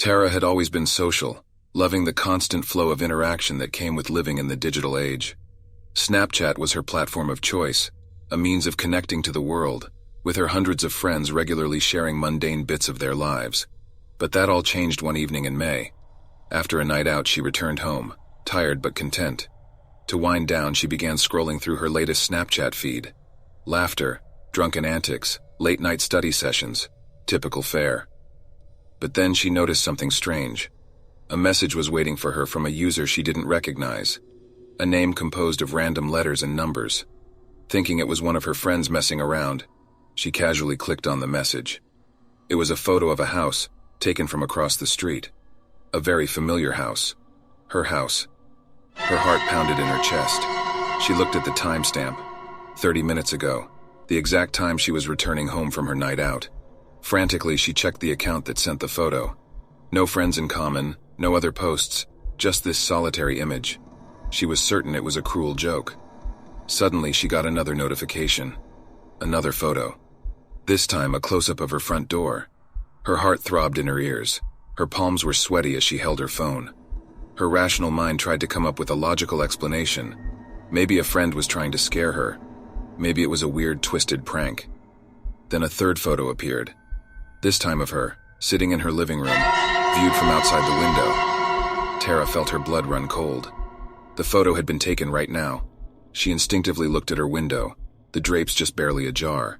Tara had always been social, loving the constant flow of interaction that came with living in the digital age. Snapchat was her platform of choice, a means of connecting to the world, with her hundreds of friends regularly sharing mundane bits of their lives. But that all changed one evening in May. After a night out, she returned home, tired but content. To wind down, she began scrolling through her latest Snapchat feed. Laughter, drunken antics, late-night study sessions, typical fare. But then she noticed something strange. A message was waiting for her from a user she didn't recognize. A name composed of random letters and numbers. Thinking it was one of her friends messing around, she casually clicked on the message. It was a photo of a house, taken from across the street. A very familiar house. Her house. Her heart pounded in her chest. She looked at the timestamp. 30 minutes ago, the exact time she was returning home from her night out. Frantically, she checked the account that sent the photo. No friends in common, no other posts, just this solitary image. She was certain it was a cruel joke. Suddenly, she got another notification. Another photo. This time, a close-up of her front door. Her heart throbbed in her ears. Her palms were sweaty as she held her phone. Her rational mind tried to come up with a logical explanation. Maybe a friend was trying to scare her. Maybe it was a weird, twisted prank. Then a third photo appeared. This time of her, sitting in her living room, viewed from outside the window. Tara felt her blood run cold. The photo had been taken right now. She instinctively looked at her window, the drapes just barely ajar.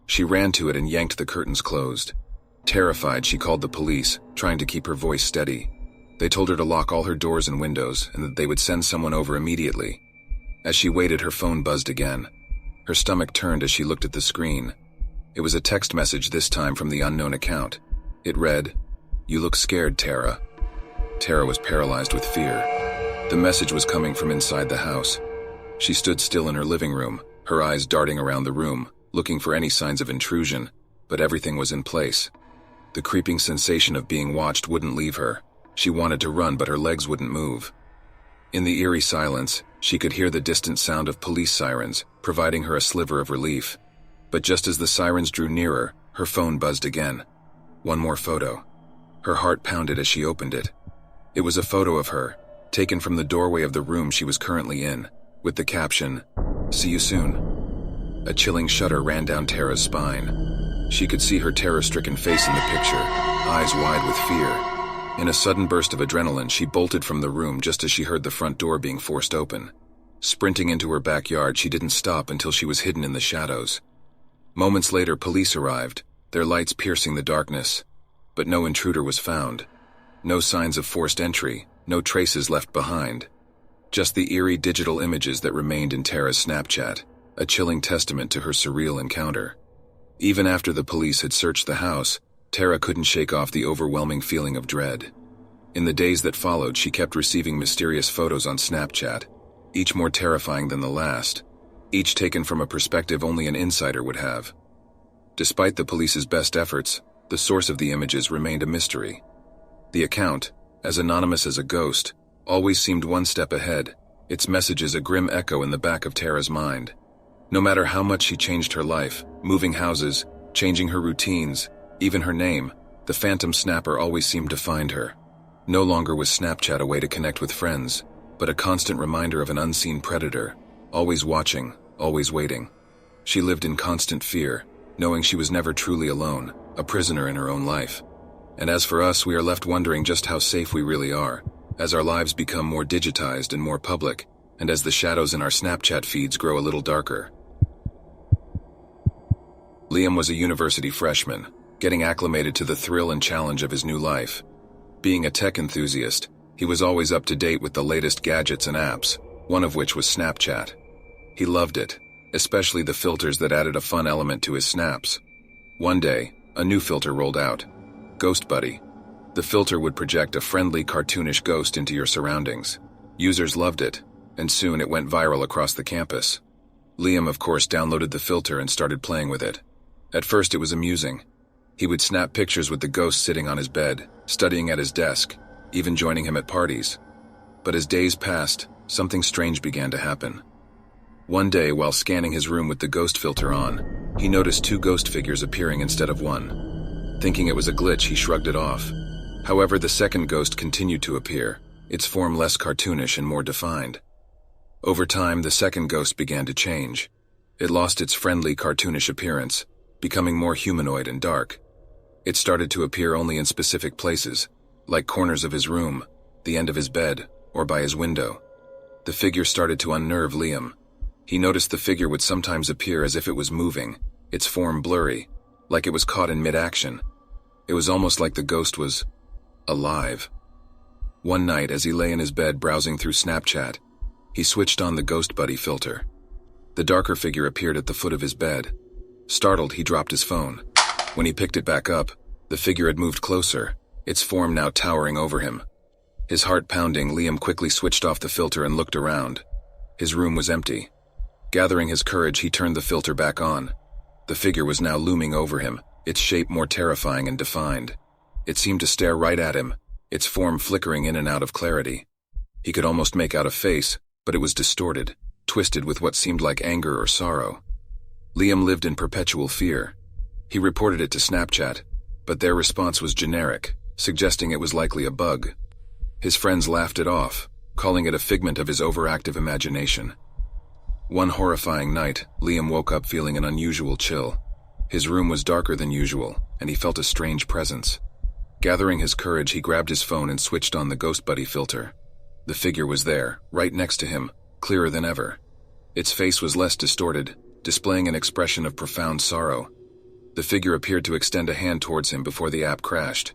She ran to it and yanked the curtains closed. Terrified, she called the police, trying to keep her voice steady. They told her to lock all her doors and windows and that they would send someone over immediately. As she waited, her phone buzzed again. Her stomach turned as she looked at the screen. It was a text message, this time from the unknown account. It read, "You look scared, Tara." Tara was paralyzed with fear. The message was coming from inside the house. She stood still in her living room, her eyes darting around the room, looking for any signs of intrusion, but everything was in place. The creeping sensation of being watched wouldn't leave her. She wanted to run, but her legs wouldn't move. In the eerie silence, she could hear the distant sound of police sirens, providing her a sliver of relief. But just as the sirens drew nearer, her phone buzzed again. One more photo. Her heart pounded as she opened it. It was a photo of her, taken from the doorway of the room she was currently in, with the caption, "See you soon." A chilling shudder ran down Tara's spine. She could see her terror-stricken face in the picture, eyes wide with fear. In a sudden burst of adrenaline, she bolted from the room just as she heard the front door being forced open. Sprinting into her backyard, she didn't stop until she was hidden in the shadows. Moments later, police arrived, their lights piercing the darkness. But no intruder was found. No signs of forced entry, no traces left behind. Just the eerie digital images that remained in Tara's Snapchat, a chilling testament to her surreal encounter. Even after the police had searched the house, Tara couldn't shake off the overwhelming feeling of dread. In the days that followed, she kept receiving mysterious photos on Snapchat, each more terrifying than the last, each taken from a perspective only an insider would have. Despite the police's best efforts, the source of the images remained a mystery. The account, as anonymous as a ghost, always seemed one step ahead, its messages a grim echo in the back of Tara's mind. No matter how much she changed her life, moving houses, changing her routines, even her name, the phantom snapper always seemed to find her. No longer was Snapchat a way to connect with friends, but a constant reminder of an unseen predator, always watching, always waiting. She lived in constant fear, knowing she was never truly alone, a prisoner in her own life. And as for us, we are left wondering just how safe we really are, as our lives become more digitized and more public, and as the shadows in our Snapchat feeds grow a little darker. Liam was a university freshman, getting acclimated to the thrill and challenge of his new life. Being a tech enthusiast, he was always up to date with the latest gadgets and apps, one of which was Snapchat. He loved it, especially the filters that added a fun element to his snaps. One day, a new filter rolled out, Ghost Buddy. The filter would project a friendly, cartoonish ghost into your surroundings. Users loved it, and soon it went viral across the campus. Liam, of course, downloaded the filter and started playing with it. At first, it was amusing. He would snap pictures with the ghost sitting on his bed, studying at his desk, even joining him at parties. But as days passed, something strange began to happen. One day, while scanning his room with the ghost filter on, he noticed two ghost figures appearing instead of one. Thinking it was a glitch, he shrugged it off. However, the second ghost continued to appear, its form less cartoonish and more defined. Over time, the second ghost began to change. It lost its friendly, cartoonish appearance, becoming more humanoid and dark. It started to appear only in specific places, like corners of his room, the end of his bed, or by his window. The figure started to unnerve Liam. He noticed the figure would sometimes appear as if it was moving, its form blurry, like it was caught in mid-action. It was almost like the ghost was alive. One night, as he lay in his bed browsing through Snapchat, he switched on the Ghost Buddy filter. The darker figure appeared at the foot of his bed. Startled, he dropped his phone. When he picked it back up, the figure had moved closer, its form now towering over him. His heart pounding, Liam quickly switched off the filter and looked around. His room was empty. Gathering his courage, he turned the filter back on. The figure was now looming over him, its shape more terrifying and defined. It seemed to stare right at him, its form flickering in and out of clarity. He could almost make out a face, but it was distorted, twisted with what seemed like anger or sorrow. Liam lived in perpetual fear. He reported it to Snapchat, but their response was generic, suggesting it was likely a bug. His friends laughed it off, calling it a figment of his overactive imagination. One horrifying night, Liam woke up feeling an unusual chill. His room was darker than usual, and he felt a strange presence. Gathering his courage, he grabbed his phone and switched on the Ghost Buddy filter. The figure was there, right next to him, clearer than ever. Its face was less distorted, displaying an expression of profound sorrow. The figure appeared to extend a hand towards him before the app crashed.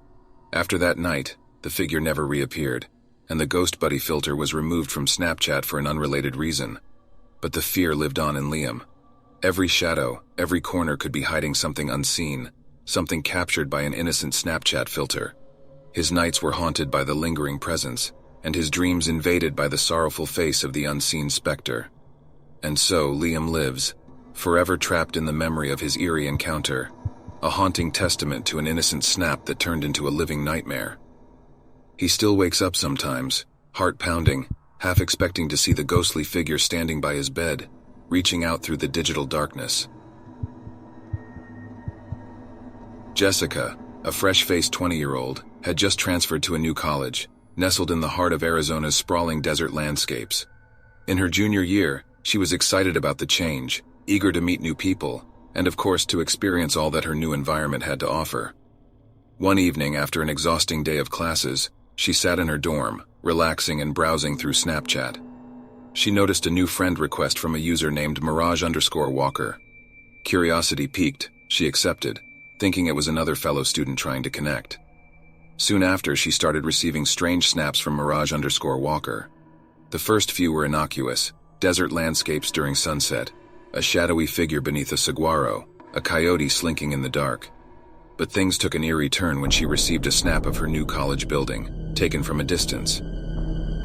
After that night, the figure never reappeared, and the Ghost Buddy filter was removed from Snapchat for an unrelated reason. But the fear lived on in Liam. Every shadow, every corner could be hiding something unseen, something captured by an innocent Snapchat filter. His nights were haunted by the lingering presence, and his dreams invaded by the sorrowful face of the unseen specter. And so Liam lives, forever trapped in the memory of his eerie encounter, a haunting testament to an innocent snap that turned into a living nightmare. He still wakes up sometimes, heart pounding, half expecting to see the ghostly figure standing by his bed, reaching out through the digital darkness. Jessica, a fresh-faced 20-year-old, had just transferred to a new college, nestled in the heart of Arizona's sprawling desert landscapes. In her junior year, she was excited about the change, eager to meet new people, and of course to experience all that her new environment had to offer. One evening, after an exhausting day of classes, she sat in her dorm, relaxing and browsing through Snapchat. She noticed a new friend request from a user named Mirage_Walker. Curiosity piqued, she accepted, thinking it was another fellow student trying to connect. Soon after, she started receiving strange snaps from Mirage_Walker. The first few were innocuous: desert landscapes during sunset, a shadowy figure beneath a saguaro, a coyote slinking in the dark. But things took an eerie turn when she received a snap of her new college building, taken from a distance.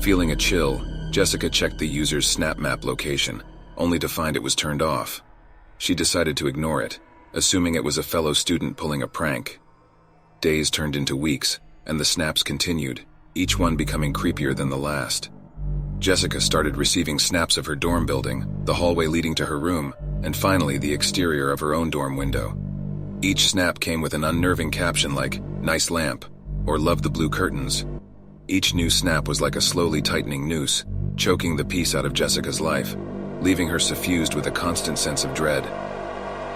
Feeling a chill, Jessica checked the user's Snap Map location, only to find it was turned off. She decided to ignore it, assuming it was a fellow student pulling a prank. Days turned into weeks, and the snaps continued, each one becoming creepier than the last. Jessica started receiving snaps of her dorm building, the hallway leading to her room, and finally the exterior of her own dorm window. Each snap came with an unnerving caption like, "Nice lamp," or "Love the blue curtains." Each new snap was like a slowly tightening noose, choking the peace out of Jessica's life, leaving her suffused with a constant sense of dread.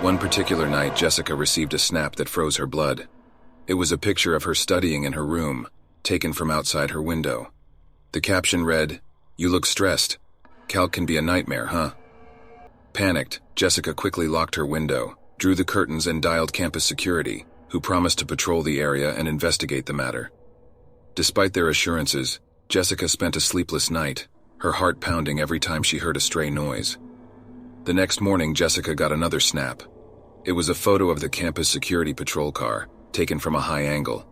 One particular night, Jessica received a snap that froze her blood. It was a picture of her studying in her room, taken from outside her window. The caption read, "You look stressed. Calc can be a nightmare, huh?" Panicked, Jessica quickly locked her window, drew the curtains and dialed campus security, who promised to patrol the area and investigate the matter. Despite their assurances, Jessica spent a sleepless night, her heart pounding every time she heard a stray noise. The next morning, Jessica got another snap. It was a photo of the campus security patrol car, taken from a high angle.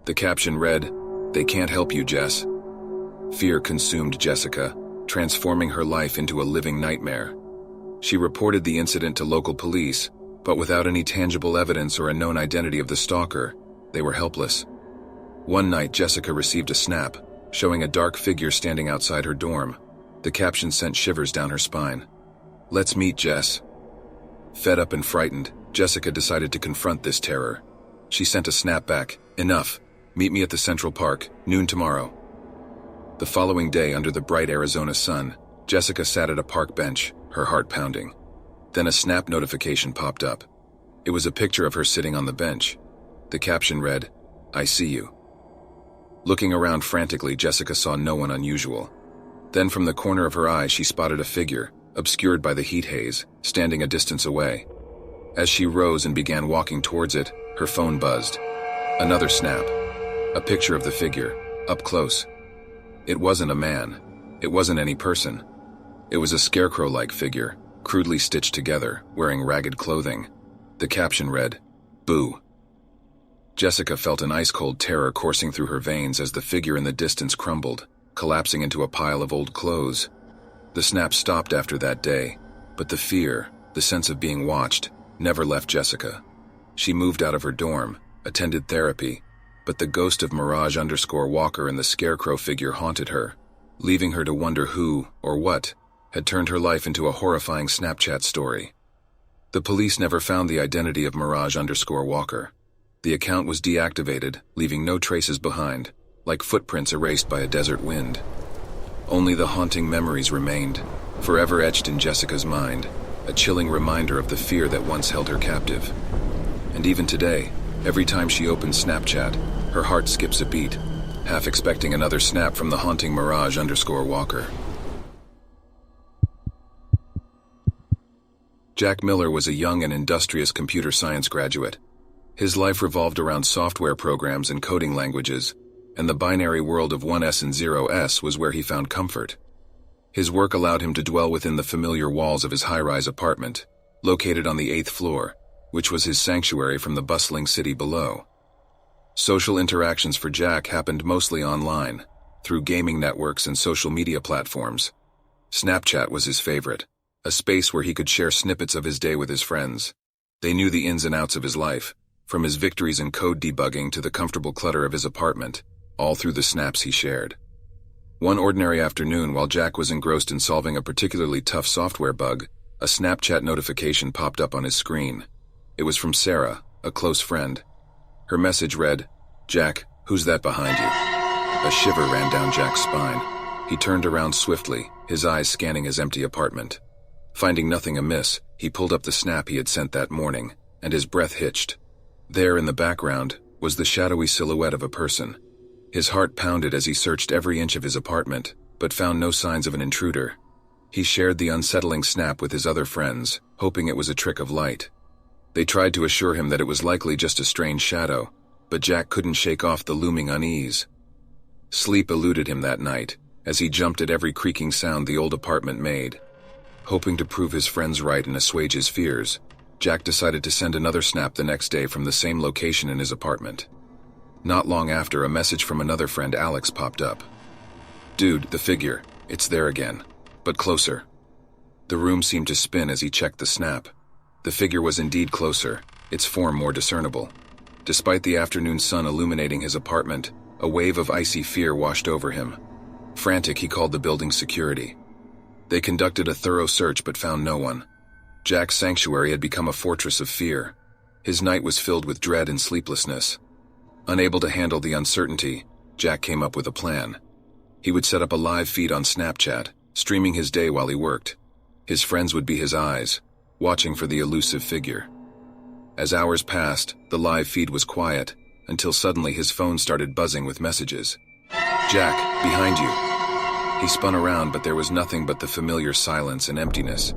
The caption read, "They can't help you, Jess." Fear consumed Jessica, transforming her life into a living nightmare. She reported the incident to local police, but without any tangible evidence or a known identity of the stalker, they were helpless. One night, Jessica received a snap, showing a dark figure standing outside her dorm. The caption sent shivers down her spine. "Let's meet, Jess." Fed up and frightened, Jessica decided to confront this terror. She sent a snap back, "Enough. Meet me at the Central Park, noon tomorrow. The following day, under the bright Arizona sun, Jessica sat at a park bench, her heart pounding. Then a Snap notification popped up. It was a picture of her sitting on the bench. The caption read, "I see you." Looking around frantically, Jessica saw no one unusual. Then from the corner of her eye, she spotted a figure, obscured by the heat haze, standing a distance away. As she rose and began walking towards it, her phone buzzed. Another Snap. A picture of the figure, up close. It wasn't a man. It wasn't any person. It was a scarecrow-like figure, crudely stitched together, wearing ragged clothing. The caption read, "Boo." Jessica felt an ice-cold terror coursing through her veins as the figure in the distance crumbled, collapsing into a pile of old clothes. The Snap stopped after that day, but the fear, the sense of being watched, never left Jessica. She moved out of her dorm, attended therapy, but the ghost of Mirage_Walker and the scarecrow figure haunted her, leaving her to wonder who, or what, had turned her life into a horrifying Snapchat story. The police never found the identity of Mirage_Walker. The account was deactivated, leaving no traces behind, like footprints erased by a desert wind. Only the haunting memories remained, forever etched in Jessica's mind, a chilling reminder of the fear that once held her captive. And even today, every time she opens Snapchat, her heart skips a beat, half expecting another snap from the haunting Mirage_Walker. Jack Miller was a young and industrious computer science graduate. His life revolved around software programs and coding languages, and the binary world of 1S and 0S was where he found comfort. His work allowed him to dwell within the familiar walls of his high-rise apartment, located on the 8th floor, which was his sanctuary from the bustling city below. Social interactions for Jack happened mostly online, through gaming networks and social media platforms. Snapchat was his favorite, a space where he could share snippets of his day with his friends. They knew the ins and outs of his life, from his victories in code debugging to the comfortable clutter of his apartment, all through the snaps he shared. One ordinary afternoon, while Jack was engrossed in solving a particularly tough software bug, a Snapchat notification popped up on his screen. It was from Sarah, a close friend. Her message read, "Jack, who's that behind you?" A shiver ran down Jack's spine. He turned around swiftly, his eyes scanning his empty apartment. Finding nothing amiss, he pulled up the Snap he had sent that morning, and his breath hitched. There in the background was the shadowy silhouette of a person. His heart pounded as he searched every inch of his apartment, but found no signs of an intruder. He shared the unsettling Snap with his other friends, hoping it was a trick of light. They tried to assure him that it was likely just a strange shadow, but Jack couldn't shake off the looming unease. Sleep eluded him that night, as he jumped at every creaking sound the old apartment made. Hoping to prove his friends right and assuage his fears, Jack decided to send another Snap the next day from the same location in his apartment. Not long after, a message from another friend, Alex, popped up. "Dude, the figure. It's there again. But closer." The room seemed to spin as he checked the Snap. The figure was indeed closer, its form more discernible. Despite the afternoon sun illuminating his apartment, a wave of icy fear washed over him. Frantic, he called the building's security. They conducted a thorough search but found no one. Jack's sanctuary had become a fortress of fear. His night was filled with dread and sleeplessness. Unable to handle the uncertainty, Jack came up with a plan. He would set up a live feed on Snapchat, streaming his day while he worked. His friends would be his eyes, watching for the elusive figure. As hours passed, the live feed was quiet, until suddenly his phone started buzzing with messages. "Jack, behind you." He spun around, but there was nothing but the familiar silence and emptiness.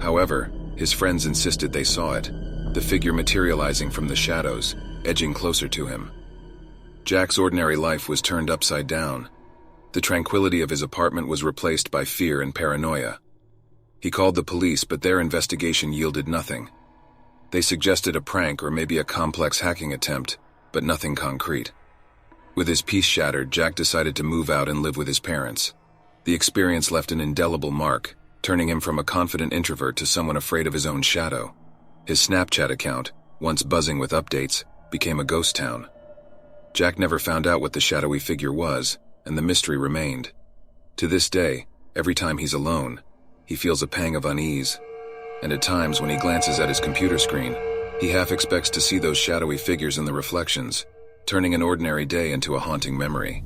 However, his friends insisted they saw it, the figure materializing from the shadows, edging closer to him. Jack's ordinary life was turned upside down. The tranquility of his apartment was replaced by fear and paranoia. He called the police, but their investigation yielded nothing. They suggested a prank or maybe a complex hacking attempt, but nothing concrete. With his peace shattered, Jack decided to move out and live with his parents. The experience left an indelible mark, turning him from a confident introvert to someone afraid of his own shadow. His Snapchat account, once buzzing with updates, became a ghost town. Jack never found out what the shadowy figure was, and the mystery remained. To this day, every time he's alone, he feels a pang of unease, and at times when he glances at his computer screen, he half expects to see those shadowy figures in the reflections, turning an ordinary day into a haunting memory.